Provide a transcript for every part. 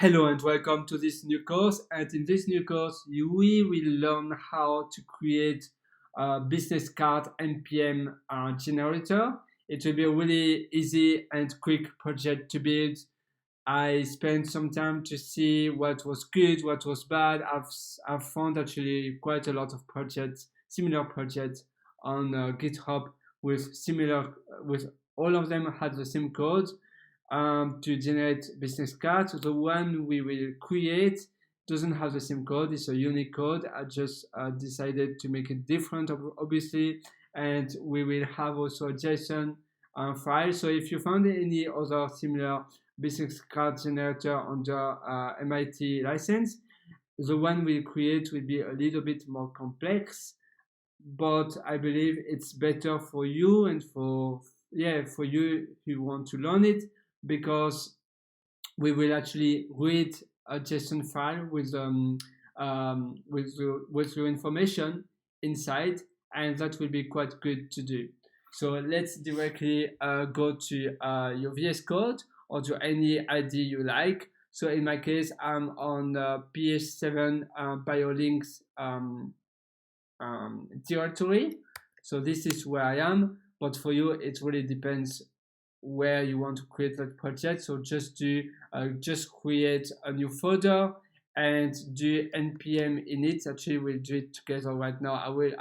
Hello and welcome to this new course. And in this new course, we will learn how to create a business card NPM generator. It will be a really easy and quick project to build. I spent some time to see what was good, what was bad. I've found actually quite a lot of projects, similar projects on GitHub with all of them had the same code to generate business cards. The one we will create doesn't have the same code. It's a unique code. I just decided to make it different, obviously, and we will have also a JSON file. So if you found any other similar business card generator under MIT license, the one we create will be a little bit more complex, but I believe it's better for you and for you if you want to learn it, because we will actually read a JSON file with your information inside, and that will be quite good to do. So let's directly go to your VS Code or to any ID you like. So in my case, I'm on PH7 biolinks directory. So this is where I am, but for you it really depends where you want to create that project. So just create a new folder and do npm init. Actually, we'll do it together right now. I will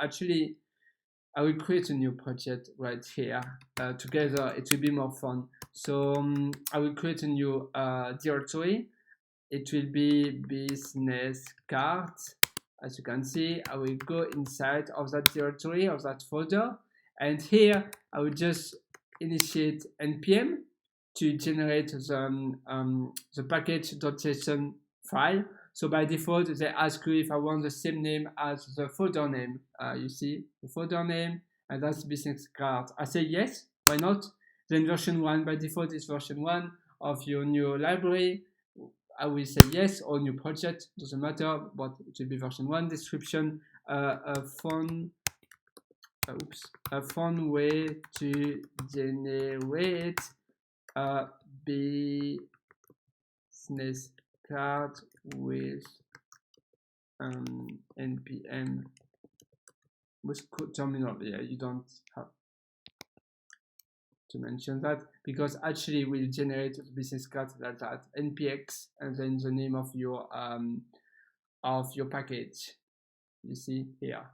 create a new project right here. Together it will be more fun. So I will create a new directory. It will be business card. As you can see, I will go inside of that directory, of that folder, and here I will just initiate npm to generate the package.json file. So by default, they ask you if I want the same name as the folder name. You see the folder name, and that's business card. I say yes, why not? Then version 1, by default, is version 1 of your new library. I will say yes, or new project, doesn't matter, but it will be version 1. Description, a fun way to generate a business card with npm with terminal. Yeah, you don't have to mention that, because actually we'll generate the business card like that, npx, and then the name of your package. You see here.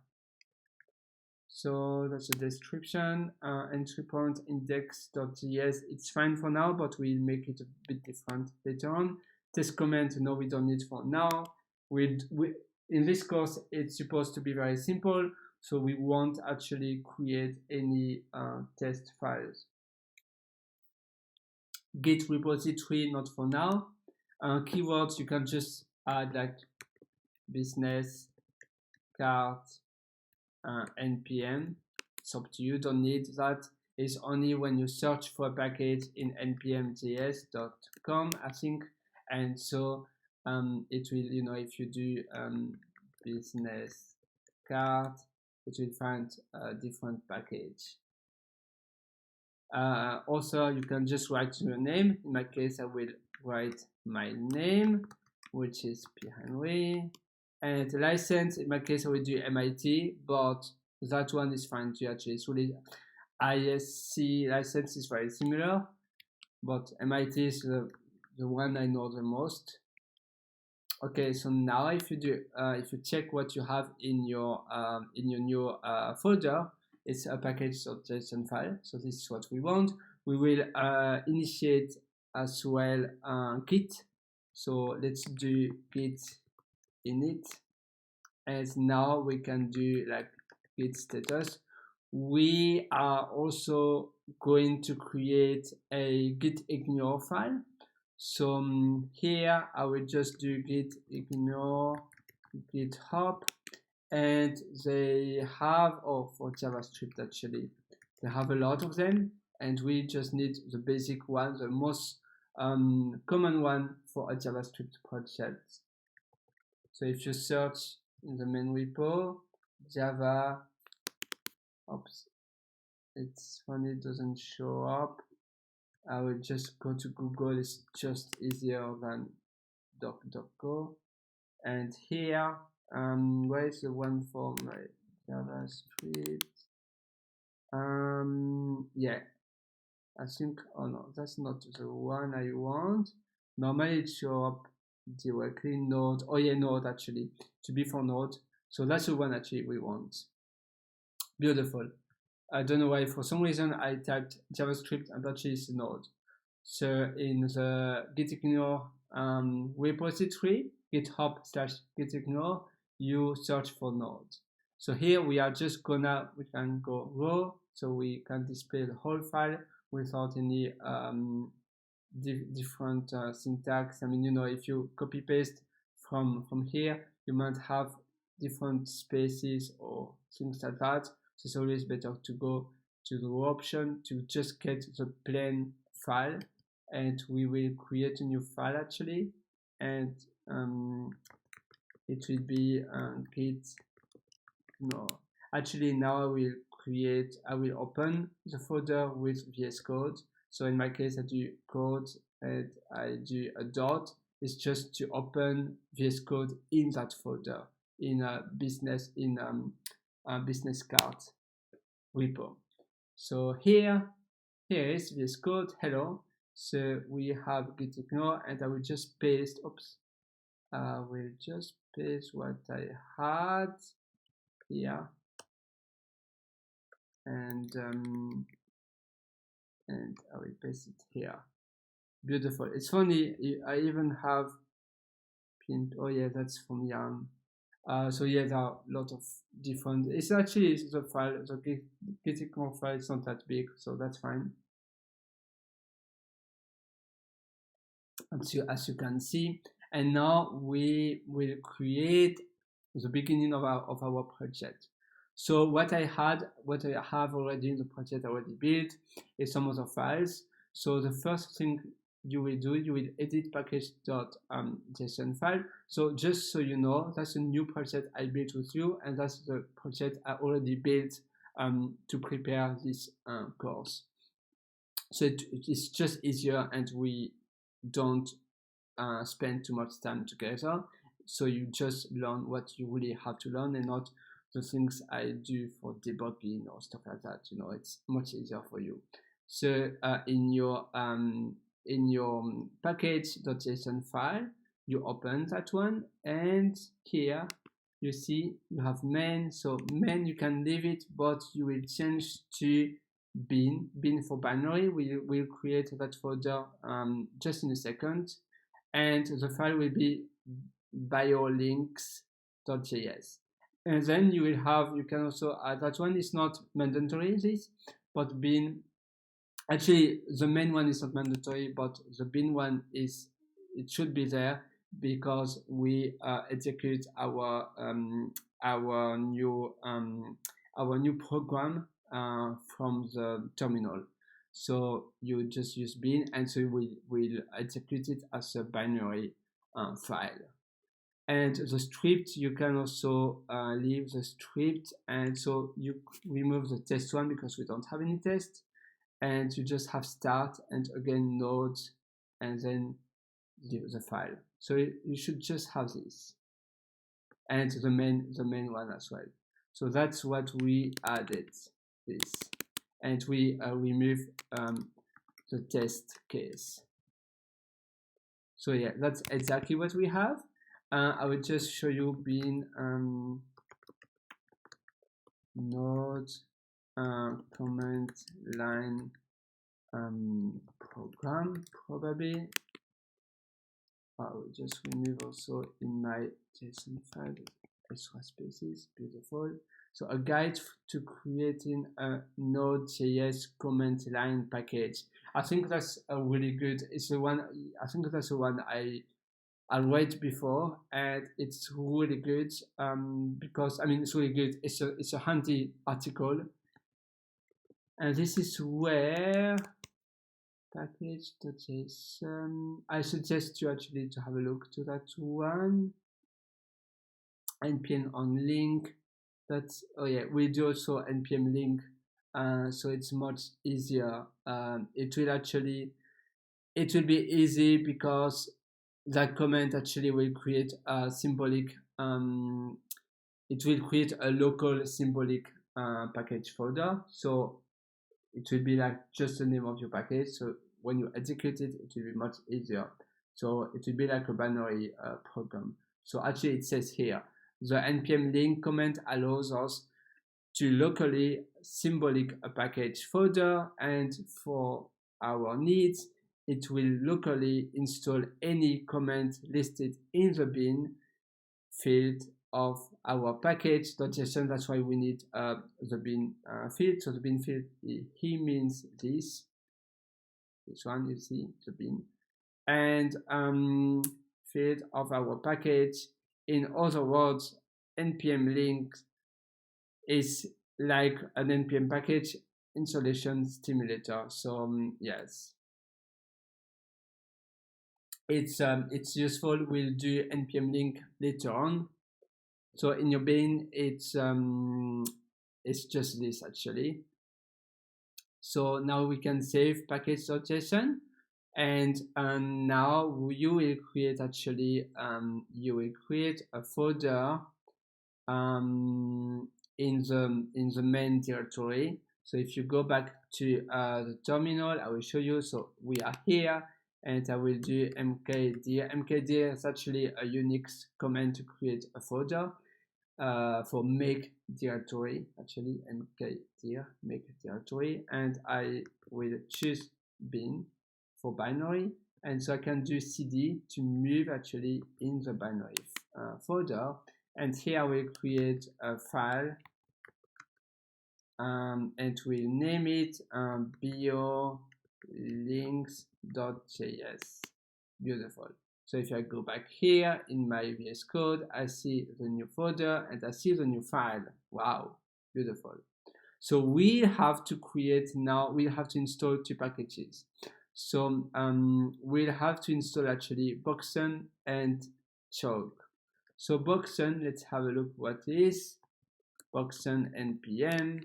So that's the description. Entry point index.js. It's fine for now, but we'll make it a bit different later on. Test comment, no, we don't need for now. In this course, it's supposed to be very simple, so we won't actually create any test files. Git repository, not for now. Keywords, you can just add like business card npm. It's up to you, don't need that. It's only when you search for a package in npmjs.com, I think, and so it will, if you do business card, it will find a different package. Also, you can just write your name. In my case, I will write my name, which is P. Henry. And the license, in my case, I will do MIT, but that one is fine too, actually. It's really, ISC license is very similar, but MIT is the one I know the most. Okay, so now if you check what you have in your new folder, it's a package.json file. So this is what we want. We will initiate as well git. So let's do git init, and now we can do like git status. We are also going to create a git ignore file. So here I will just do git ignore GitHub, and they have, for JavaScript actually, they have a lot of them, and we just need the basic one, the most common one for a JavaScript project. So if you search in the main repo, Java, oops, it's funny, it doesn't show up. I will just go to Google, it's just easier than doc.go, and here where is the one for my JavaScript? Yeah, I think, oh no, that's not the one I want. Normally it show up directly Node. Oh yeah, Node actually, to be for Node. So that's the one actually we want. Beautiful. I don't know why, for some reason I typed JavaScript and actually it's Node. So in the gitignore repository, github/gitignore, you search for Node. So here we are just gonna, we can go raw, so we can display the whole file without any different syntax. I mean, you know, if you copy paste from here, you might have different spaces or things like that. So it's always better to go to the raw option to just get the plain file, and we will create a new file actually, and it will be git. No, actually now I will open the folder with VS Code. So in my case, I do code and I do a dot. It's just to open VS Code in that folder in a business business card repo. So here is VS Code. Hello. So we have gitignore, and I will just paste. Oops. I will just paste what I had here, and I will paste it here. Beautiful. It's funny, I even have pinned. Oh yeah, that's from Yarn. So yeah, there are a lot of different. It's actually the file, the gitignore file is not that big, so that's fine. As you can see, and now we will create the beginning of our project. So what I have already in the project already built is some other files. So the first thing you will do, you will edit package.json file. So just so you know, that's a new project I built with you, and that's the project I already built to prepare this course. So it's just easier, and we don't spend too much time together. So you just learn what you really have to learn, and not the things I do for debugging or stuff like that. You know, it's much easier for you. So in your package.json file, you open that one, and here you see you have main. So main, you can leave it, but you will change to bin for binary. We'll create that folder just in a second, and the file will be biolinks.js. And then you will have, you can also add, that one is not mandatory, this, but bin, actually the main one is not mandatory, but the bin one is, it should be there, because we execute our new program from the terminal. So you just use bin, and so we'll execute it as a binary file. And the script, you can also leave the script, and so you remove the test one because we don't have any test, and you just have start and again node, and then the file. So you should just have this, and the main one as well. So that's what we added, this, and we remove the test case. So yeah, that's exactly what we have. I will just show you bin node command line program, probably. I will just remove also in my JSON file extra spaces. Beautiful. So a guide to creating a Node.js command line package. I think that's a really good. It's the one. I think that's the one I read before, and it's really good because, I mean, it's really good. It's a handy article, and this is where package.json. I suggest you actually to have a look to that one. NPM on link. That's, oh yeah, we do also NPM link, so it's much easier. It will be easy because that comment actually will create a symbolic, it will create a local symbolic package folder. So it will be like just the name of your package. So when you execute it, it will be much easier. So it will be like a binary program. So actually it says here, the npm link comment allows us to locally symbolic a package folder, and for our needs, it will locally install any comment listed in the bin field of our package.json. That's why we need the bin field. So the bin field, he means this one, you see, the bin, and field of our package. In other words, npm link is like an npm package installation stimulator. So yes, it's useful. We'll do npm link later on. So in your bin, it's just this actually. So now we can save package.json, and now you will create actually you will create a folder in the main directory. So if you go back to the terminal, I will show you. So we are here, and I will do mkdir. Mkdir is actually a Unix command to create a folder for make directory, actually mkdir make directory, and I will choose bin for binary, and so I can do cd to move actually in the binary folder. And here I will create a file, and we'll name it biolinks.js. Beautiful. So if I go back here in my VS Code, I see the new folder and I see the new file. Wow, beautiful. So we have to create now, we have to install two packages. So we'll have to install actually Boxen and Chalk. So Boxen, let's have a look what is Boxen NPM.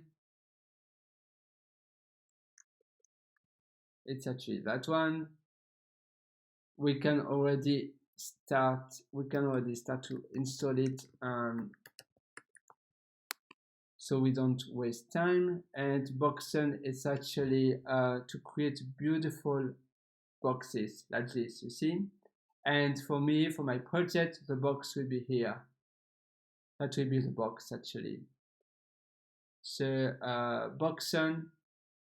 It's actually that one. We can already start to install it, so we don't waste time. And Boxen is actually to create beautiful boxes like this, you see. And for me, for my project, the box will be here. That will be the box actually. So Boxen,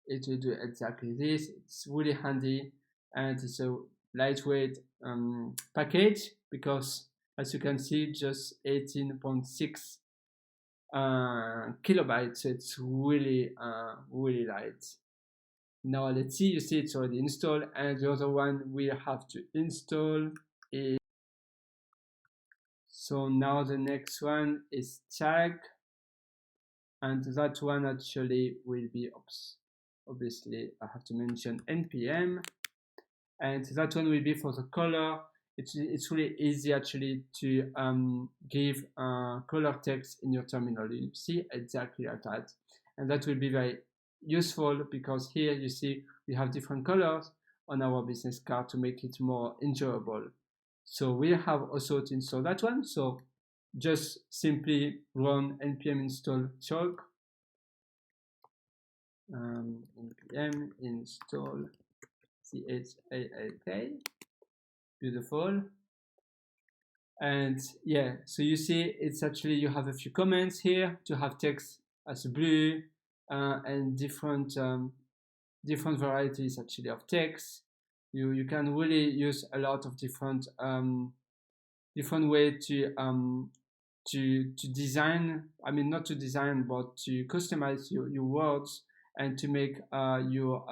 it will do exactly this. It's really handy, and it's a lightweight package, because as you can see, just 18.6 kilobytes. So it's really really light. Now let's see, you see it's already installed, and the other one we have to install is, so now the next one is tag, and that one actually will be, obviously I have to mention npm, and that one will be for the color. It's really easy actually to give color text in your terminal. You see exactly like that, and that will be very useful, because here you see we have different colors on our business card to make it more enjoyable. So we have also to install that one. So just simply run npm install chalk, npm install chalk. Beautiful. And yeah, so you see it's actually, you have a few comments here to have text as blue, and different varieties actually of text. You can really use a lot of different way to design, I mean not to design, but to customize your words, and to make your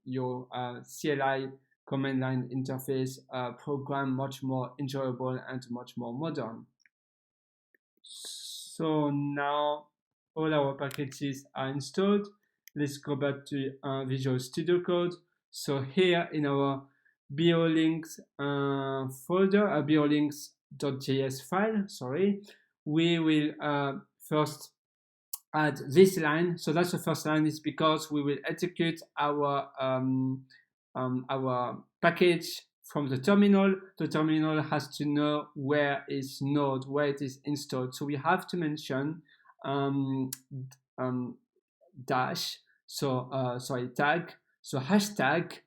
CLI command line interface program much more enjoyable and much more modern. So now all our packages are installed. Let's go back to Visual Studio Code. So here in our biolinks folder, biolinks.js file, sorry, we will first add this line. So that's the first line, is because we will execute our package from the terminal has to know where is node, where it is installed. So we have to mention dash, so sorry, tag, so hashtag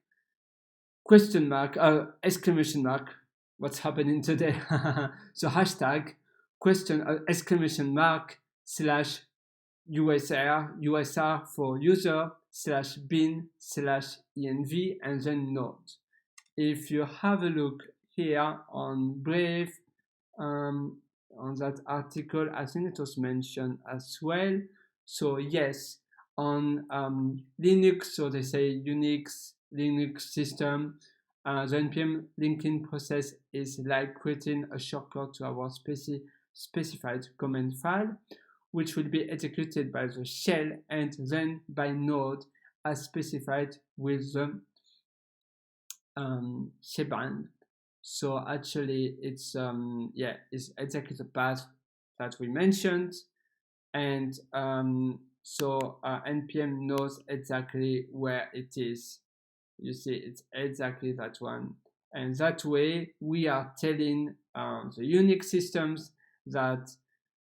question mark, exclamation mark, what's happening today? So hashtag question, exclamation mark, slash USR for user, slash bin, slash env, and then node. If you have a look here on Brave, on that article, I think it was mentioned as well. So yes, on Linux, so they say Unix, Linux system, the NPM linking process is like creating a shortcut to our specified command file, which will be executed by the shell and then by node as specified with the shebang. So actually it's it's exactly the path that we mentioned, and so npm knows exactly where it is. You see, it's exactly that one, and that way we are telling the Unix systems that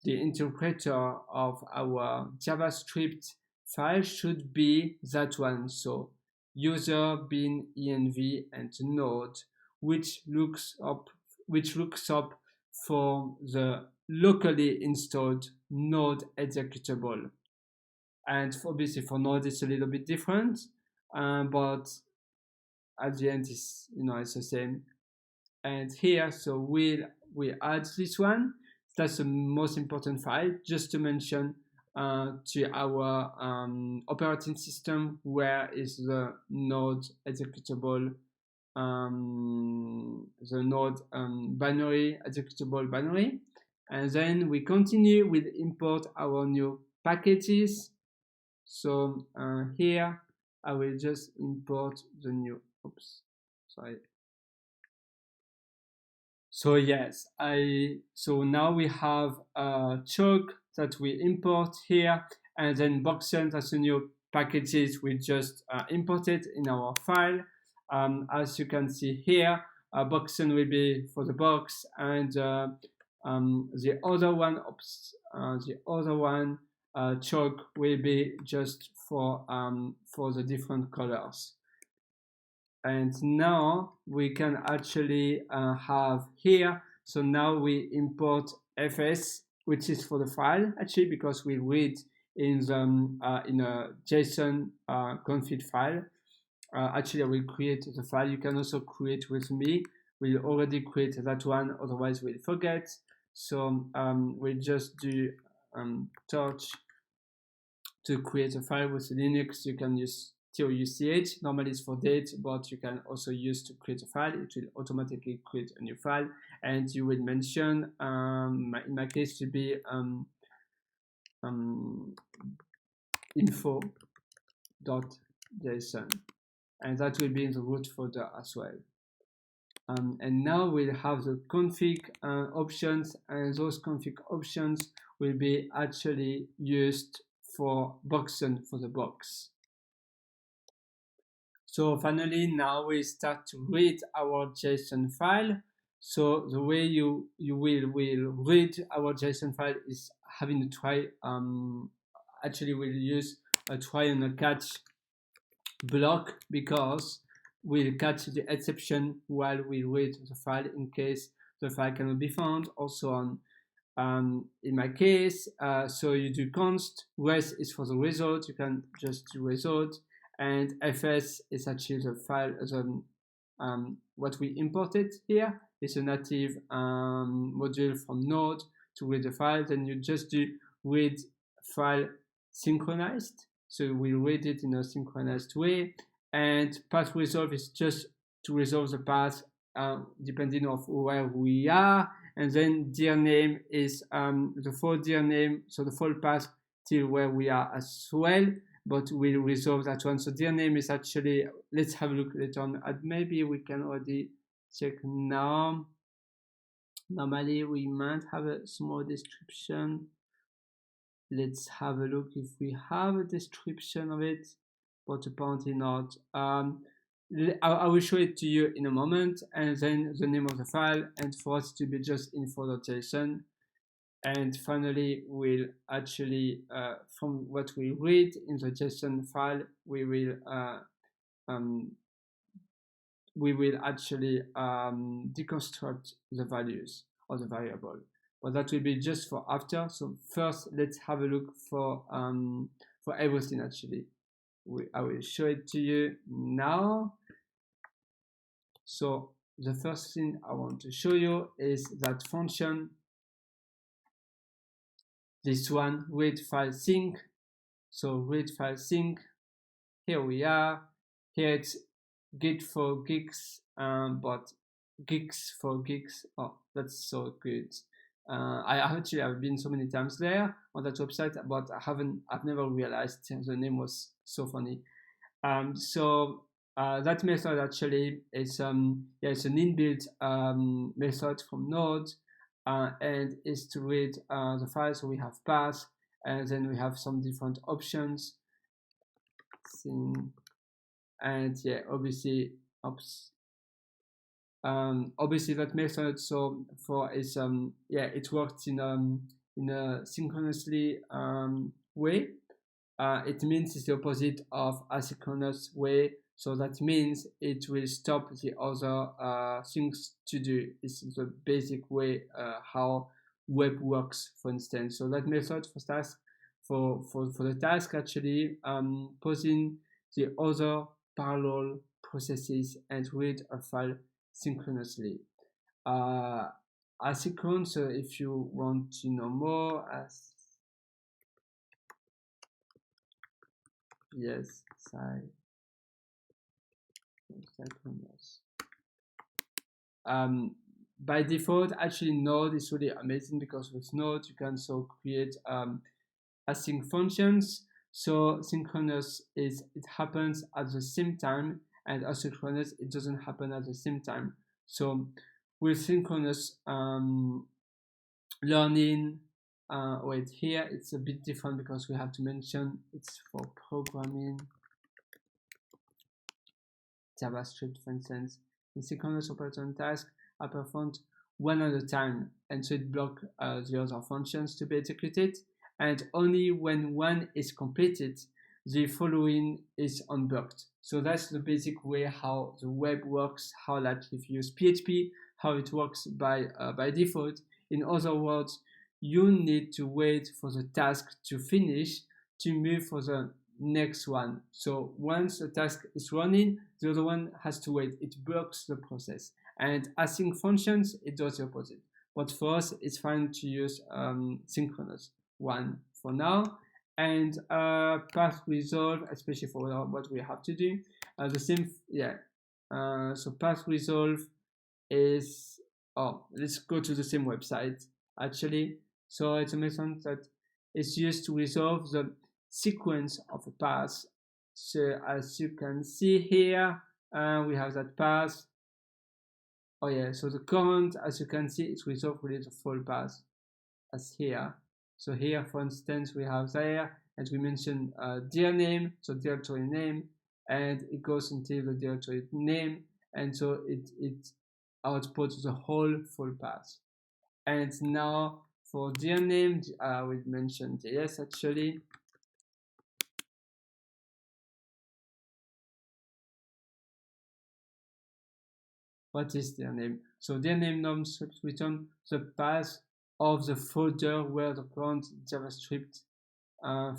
the interpreter of our JavaScript file should be that one. So user bin env and node, which looks up for the locally installed node executable. And obviously for node it's a little bit different, but at the end is, it's the same. And here, so we add this one. That's the most important file, just to mention to our operating system where is the node executable, the node binary, executable binary. And then we continue with import our new packages. So here I will just import the new, sorry. So yes, so now we have a choke that we import here, and then Boxen, that's the new packages we just imported in our file. As you can see here, Boxen will be for the box, and the other one, choke will be just for the different colors. And now we can actually have here, so now we import fs, which is for the file actually, because we read in the in a JSON config file. Actually I will create the file. You can also create with me. We'll already create that one, otherwise we'll forget. So we'll just do torch to create a file. With Linux you can use TOUCH, normally it's for date, but you can also use to create a file. It will automatically create a new file, and you will mention, in my case, to be info.json, and that will be in the root folder as well. And now we'll have the config options, and those config options will be actually used for Boxen, for the box. So finally, now we start to read our JSON file. So the way you will read our JSON file is having a try. Actually, we'll use a try and a catch block, because we'll catch the exception while we read the file in case the file cannot be found. Also on in my case, so you do const, res is for the result, you can just do result, and fs is actually the file, what we imported here is a native module from Node to read the file. Then you just do read file synchronized, so we read it in a synchronized way, and path resolve is just to resolve the path depending on where we are. And then dir name is the full dir name, so the full path till where we are as well, but we'll resolve that one. So dir name is actually, let's have a look later on, and maybe we can already check now. Normally we might have a small description. Let's have a look if we have a description of it, but apparently not. I will show it to you in a moment, and then the name of the file, and for us to be just info.json. And finally, we'll actually, from what we read in the JSON file, we will actually deconstruct the values of the variable. But that will be just for after. So first, let's have a look for everything actually. I will show it to you now. So the first thing I want to show you is that function, this one, read file sync. So read file sync, here we are. Here it's git for gigs, but gigs for gigs. Oh, that's so good. I've been so many times there on that website, but I've never realized the name was so funny. That method actually is it's an inbuilt method from Node, and is to read the file. So we have path, and then we have some different options. And yeah, obviously, obviously that method. So for is it works in a synchronously way. It means it's the opposite of asynchronous way. So that means it will stop the other things to do. It's the basic way how web works, for instance. So that method for task for the task actually pausing the other parallel processes and read a file synchronously. Asynchronous, so if you want to know more, yes, synchronous. By default, actually Node is really amazing because with Node you can so create async functions. So synchronous it happens at the same time, and asynchronous it doesn't happen at the same time. So with synchronous learning, wait, here it's a bit different because we have to mention it's for programming. JavaScript, for instance, in synchronous operator task are performed one at a time, and so it blocks the other functions to be executed, and only when one is completed, the following is unblocked. So that's the basic way how the web works, how like if you use PHP, how it works by default. In other words, you need to wait for the task to finish to move for the next one. So once a task is running, the other one has to wait. It blocks the process. And async functions, it does the opposite. But for us, it's fine to use synchronous one for now. And path resolve, especially for what we have to do, the same, yeah. So path resolve is, let's go to the same website actually. So it's a method that is used to resolve the sequence of a path. So as you can see here, we have that path. Oh yeah, so the current, as you can see, it's resolved really the full path as here. So here, for instance, we have there, and we mentioned dir name, so directory name, and it goes into the directory name, and so it outputs the whole full path. And now for dir name, we mentioned JS actually. What is their name? So their name norms return the path of the folder where the current JavaScript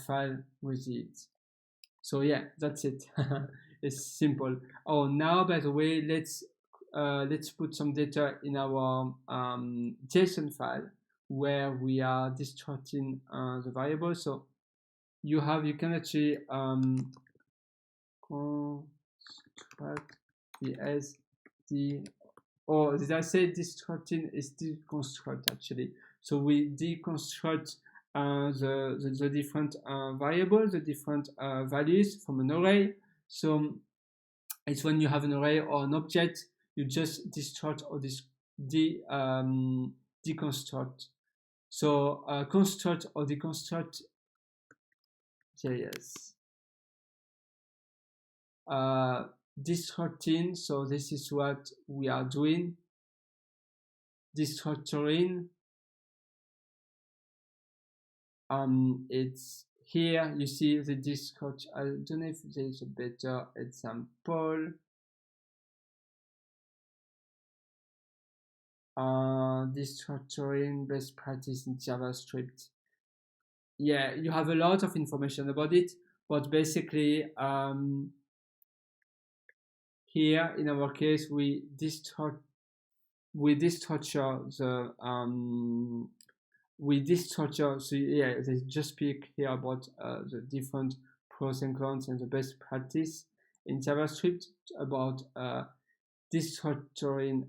file resides. So yeah, that's it. It's simple. Oh, now by the way, let's put some data in our JSON file where we are destructing the variable. So you can actually construct or did I say destructing is deconstruct actually? So we deconstruct the different variables, the different values from an array. So it's when you have an array or an object, you just destruct or deconstruct. So construct or deconstruct JS. destructing. So this is what we are doing, destructuring. It's here, you see the destructure. I don't know if there's a better example. Destructuring best practice in JavaScript. Yeah, you have a lot of information about it, but basically here in our case we destructure so yeah, they just speak here about the different pros and cons and the best practice in JavaScript about destructuring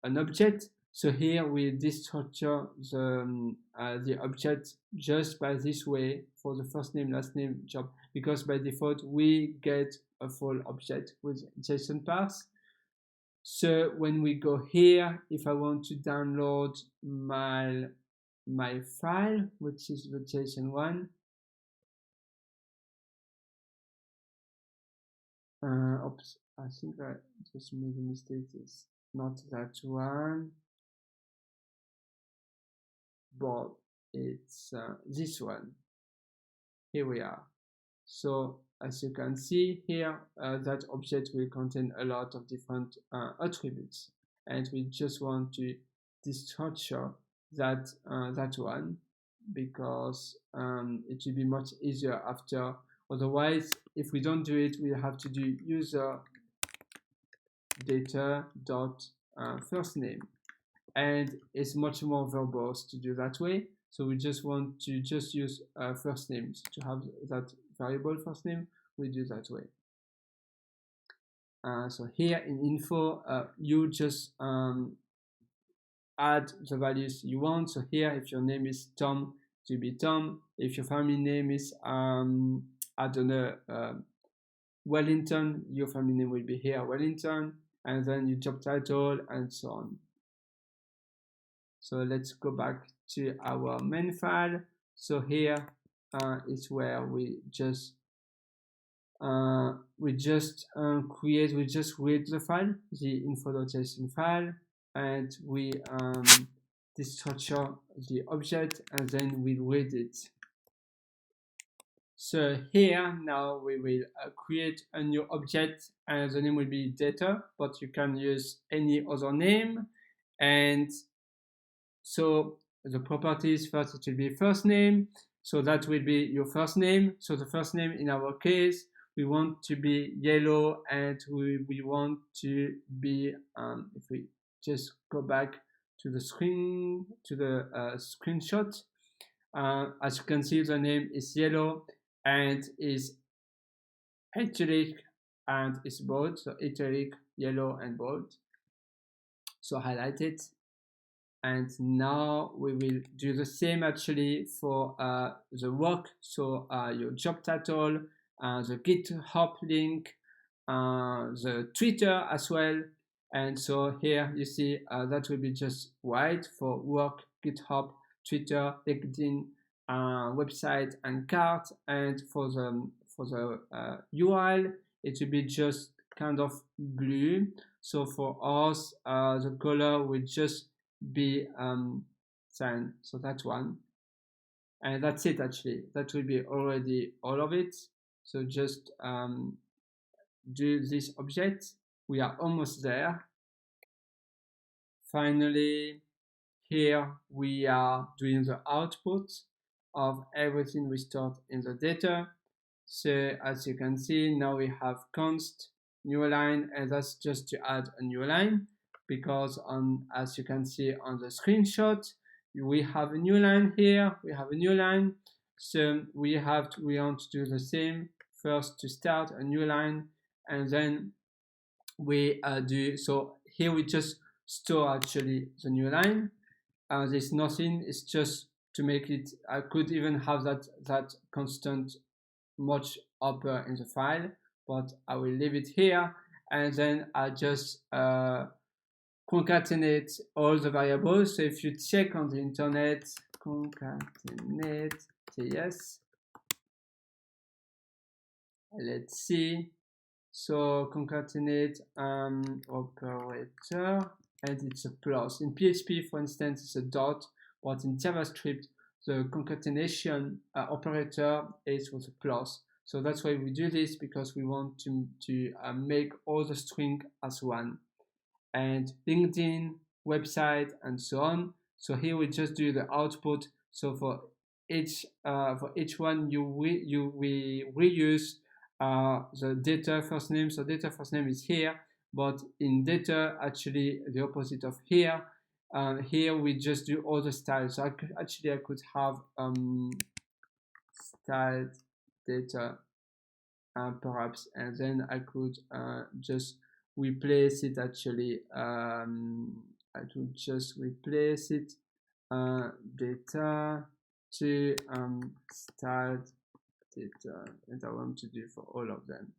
an object. So here we destructure the object just by this way for the first name, last name, job, because by default we get a full object with JSON parse. So when we go here, if I want to download my file, which is the JSON one, oops, I think I just made a mistake. It's not that one, but it's this one. Here we are. So as you can see here, that object will contain a lot of different attributes, and we just want to destructure that one because it will be much easier after. Otherwise, if we don't do it, we'll have to do user data dot first name, and it's much more verbose to do that way. So we just want to just use first names to have that variable first name. We do that way. So here in info, you just add the values you want. So here, if your name is Tom, to be Tom. If your family name is I don't know, Wellington, your family name will be here, Wellington, and then your job title and so on. So let's go back to our main file. So here is where we just read the file, the info.json file, and we destructure the object, and then we read it. So here now we will create a new object, and the name will be data, but you can use any other name. And so the properties, first it will be first name, so that will be your first name. So the first name in our case, we want to be yellow, and we want to be, if we just go back to the screen, to the screenshot, as you can see, the name is yellow and is italic and is bold, so italic, yellow, and bold. So highlight it. And now we will do the same actually for the work. So your job title, the GitHub link, the Twitter as well. And so here you see that will be just white for work, GitHub, Twitter, LinkedIn, website, and cart. And for the URL, it will be just kind of blue. So for us, the color will just be cyan. So that's one. And that's it actually. That will be already all of it. So just do this object. We are almost there. Finally, here we are doing the output of everything we stored in the data. So as you can see, now we have const new line, and that's just to add a new line, because as you can see on the screenshot, we have a new line here, we have a new line. So we want to do the same, first to start a new line, and then we do, so here we just store actually the new line. There's nothing, it's just to make it, I could even have that constant much upper in the file, but I will leave it here, and then I just concatenate all the variables. So if you check on the internet, concatenate.js, let's see. So concatenate operator, and it's a plus. In PHP, for instance, it's a dot, but in JavaScript, the concatenation operator is with a plus. So that's why we do this, because we want to make all the string as one. And LinkedIn, website, and so on. So here we just do the output. So for each one, we reuse the data first name. So data first name is here, but in data, actually the opposite of here. Here we just do all the styles. So I could have styled data perhaps, and then I could just replace it. Actually, I could just replace it data to start data, and I want to do for all of them.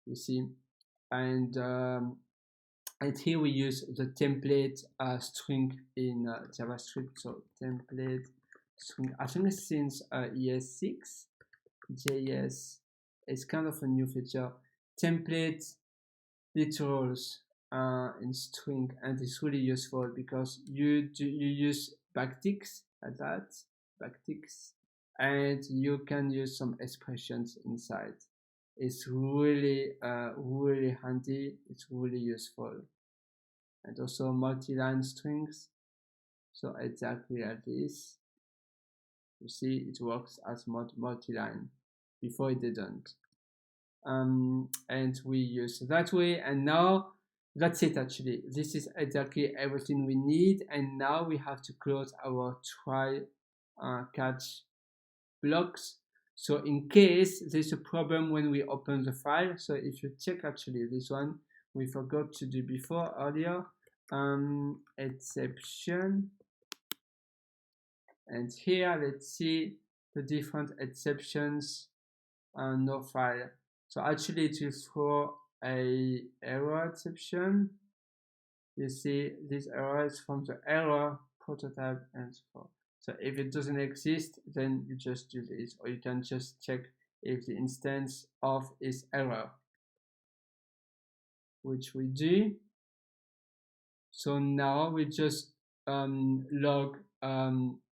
You see, and here we use the template string in JavaScript. So template string, I think since ES6 JS is kind of a new feature. Template literals in string, and it's really useful because you use backticks like that, backticks, and you can use some expressions inside. It's really really handy. It's really useful. And also multi-line strings. So exactly like this. You see, it works as multi-line. Before it didn't. And we use that way, and now that's it. Actually, this is exactly everything we need, and now we have to close our try catch blocks. So in case there's a problem when we open the file, so if you check actually this one we forgot to do before earlier, exception, and here let's see the different exceptions and no file. So actually it will throw a error exception. You see this error is from the error prototype and so forth. So if it doesn't exist, then you just do this, or you can just check if the instance of is error, which we do. So now we just log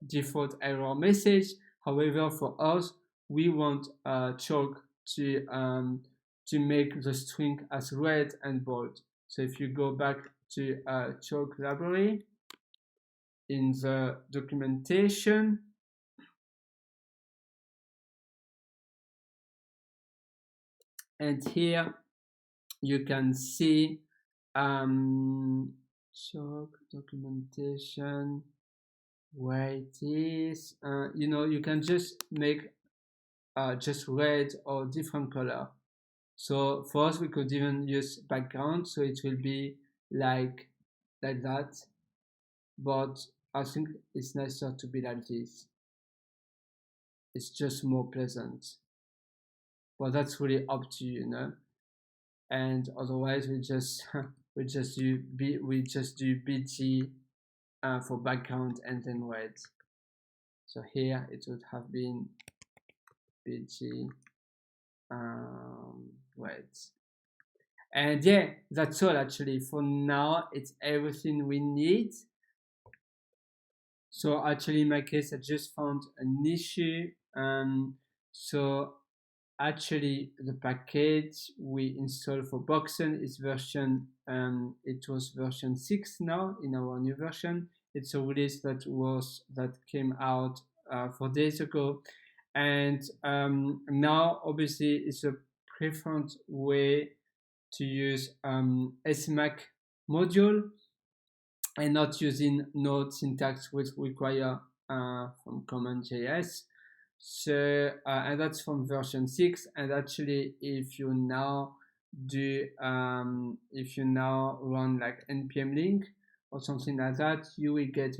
default error message. However, for us, we want chalk to make the string as red and bold. So if you go back to chalk library in the documentation, and here you can see chalk documentation where it is. You know, you can just make just red or different color. So for us, we could even use background, so it will be like that. But I think it's nicer to be like this. It's just more pleasant. But that's really up to you, you know. And otherwise, we just we just do BG for background and then red. So here it would have been BG red. And yeah, that's all actually. For now, it's everything we need. So actually, in my case, I just found an issue. So actually, the package we installed for Boxen is version, it was version 6 now in our new version. It's a release that came out 4 days ago. And now, obviously, it's a preferred way to use SMAC module and not using node syntax, which require from common.js. So and that's from version 6. And actually, if you now run like npm link or something like that, you will get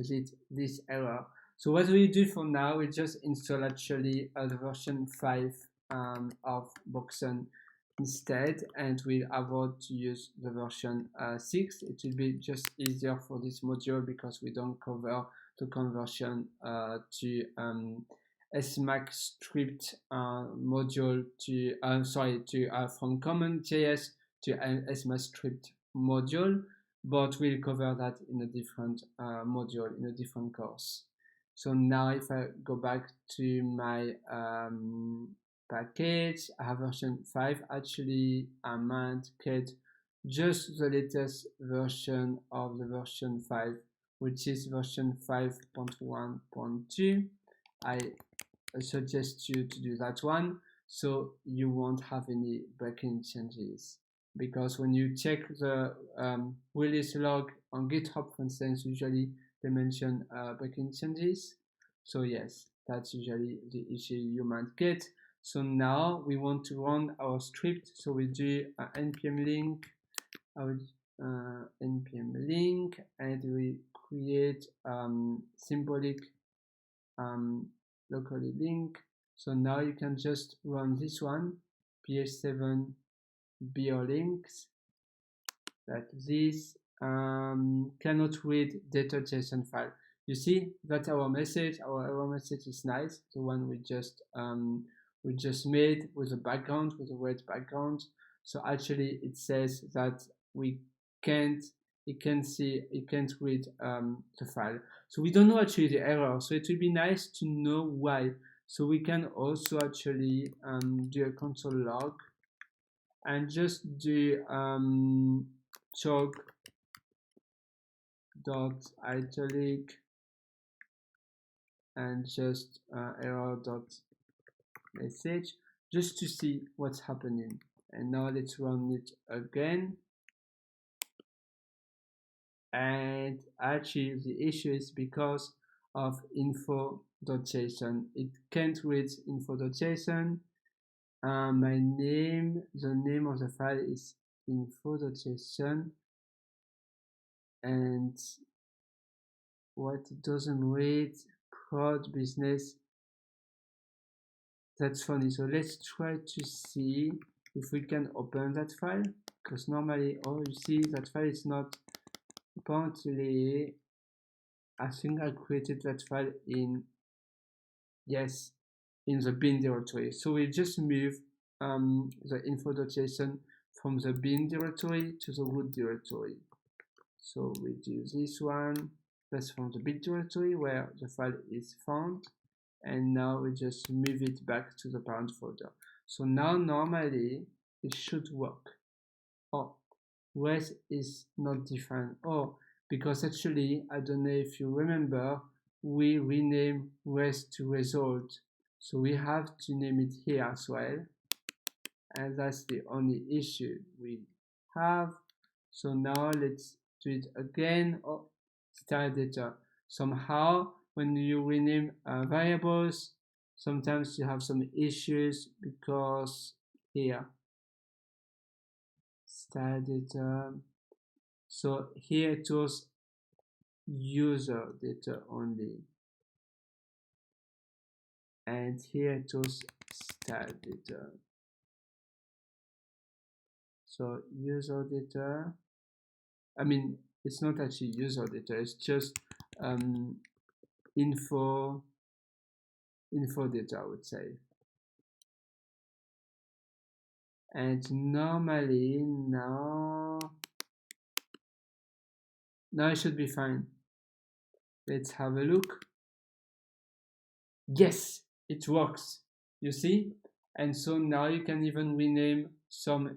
this error. So what we do for now, we just install actually the version 5 of Boxen instead, and we'll avoid to use the version 6. It will be just easier for this module because we don't cover the conversion to SMAC script module to from common.js to ESMAScript module, but we'll cover that in a different module, in a different course. So now if I go back to my package, I have version 5. Actually, I might get just the latest version of the version 5, which is version 5.1.2. I suggest you to do that one, so you won't have any breaking changes. Because when you check the release log on GitHub, for instance, usually they mention breaking changes. So yes, that's usually the issue you might get. So now we want to run our script. So we do npm link, npm link, and we create symbolic locally link. So now you can just run this one, ph7 beer links, like this. Cannot read data.json file. You see, that's our message. Our error message is nice, the one we just made with a background, with a red background. So actually, it says that we can't. It can't read the file. So we don't know actually the error. So it will be nice to know why. So we can also actually do a console log and just do chug dot italic and just error dot message just to see what's happening. And now let's run it again. And actually the issue is because of info.json. It can't read info.json. The name of the file is info.json, and what it doesn't read, prod business. That's funny. So let's try to see if we can open that file, because normally, oh, you see that file is not, apparently, I think I created that file in, yes, in the bin directory. So we just move the info.json from the bin directory to the root directory. So we do this one, that's from the bin directory where the file is found, and now we just move it back to the parent folder. So now normally it should work. Oh, res is not defined. Oh, because actually, I don't know if you remember, we rename res to result. So we have to name it here as well. And that's the only issue we have. So now let's do it again. Oh, style data. Somehow, when you rename variables, sometimes you have some issues because here, style data. So here it was user data only. And here it was style data. So user data, I mean, it's not actually user data, it's just info data, I would say. And normally now it should be fine. Let's have a look. Yes, it works, you see? And so now you can even rename some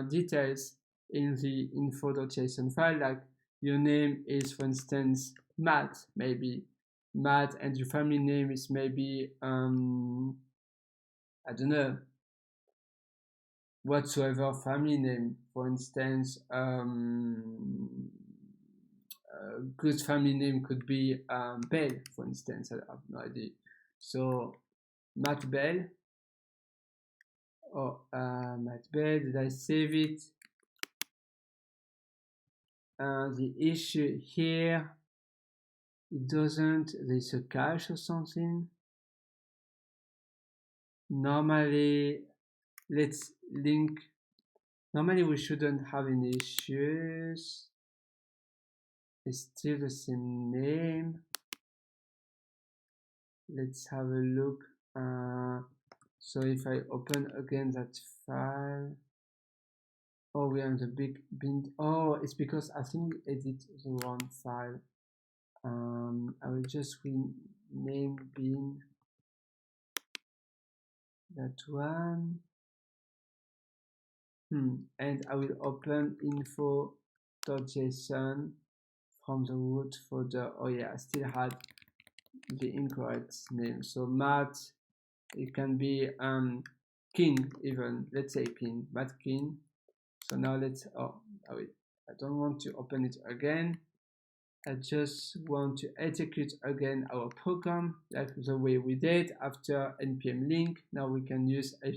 details in the info.json file, like your name is, for instance, Matt, maybe Matt, and your family name is maybe I don't know, whatsoever family name. For instance, a good family name could be Bell, for instance. I have no idea. So Matt Bell. Oh, Matt Bell. Did I save it? The issue here, it doesn't. There's a cache or something. Normally, let's link. Normally, we shouldn't have any issues. It's still the same name. Let's have a look. So if I open again that file, Oh, we are in the big bin. Oh, it's because I think we edit the wrong file. I will just rename bin that one. And I will open info.json from the root folder. Oh yeah, I still had the incorrect name. So Matt, it can be King even. Let's say King, Matt King. So now let's, wait, I don't want to open it again. I just want to execute again our program like the way we did after npm link. Now we can use a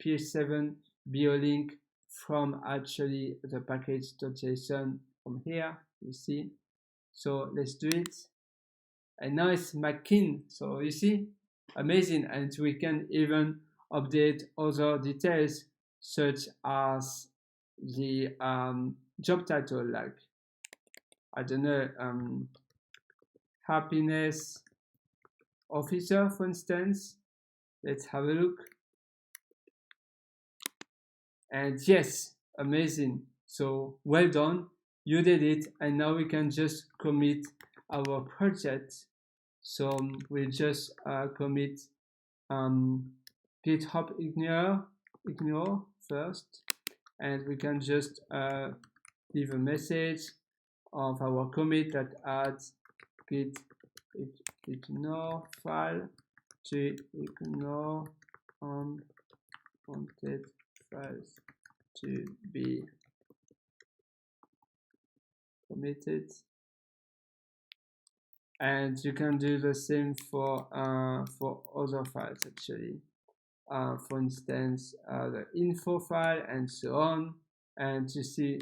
ps7 biolink from actually the package.json from here, you see. So let's do it. And now it's McKin. So you see, amazing. And we can even update other details such as the job title, like I don't know, happiness officer, for instance. Let's have a look. And yes, amazing. So well done, you did it. And now we can just commit our project. So we'll just commit GitHub ignore first, and we can just leave a message of our commit that adds git ignore file to ignore unwanted files to be committed. And you can do the same for other files actually. For instance, the info file and so on. And you see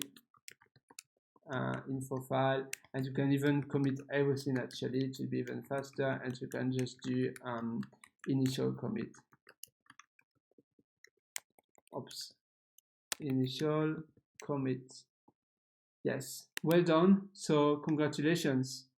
info file, and you can even commit everything actually to be even faster, and you can just do initial commit. Oops, initial commit. Yes, well done. So congratulations.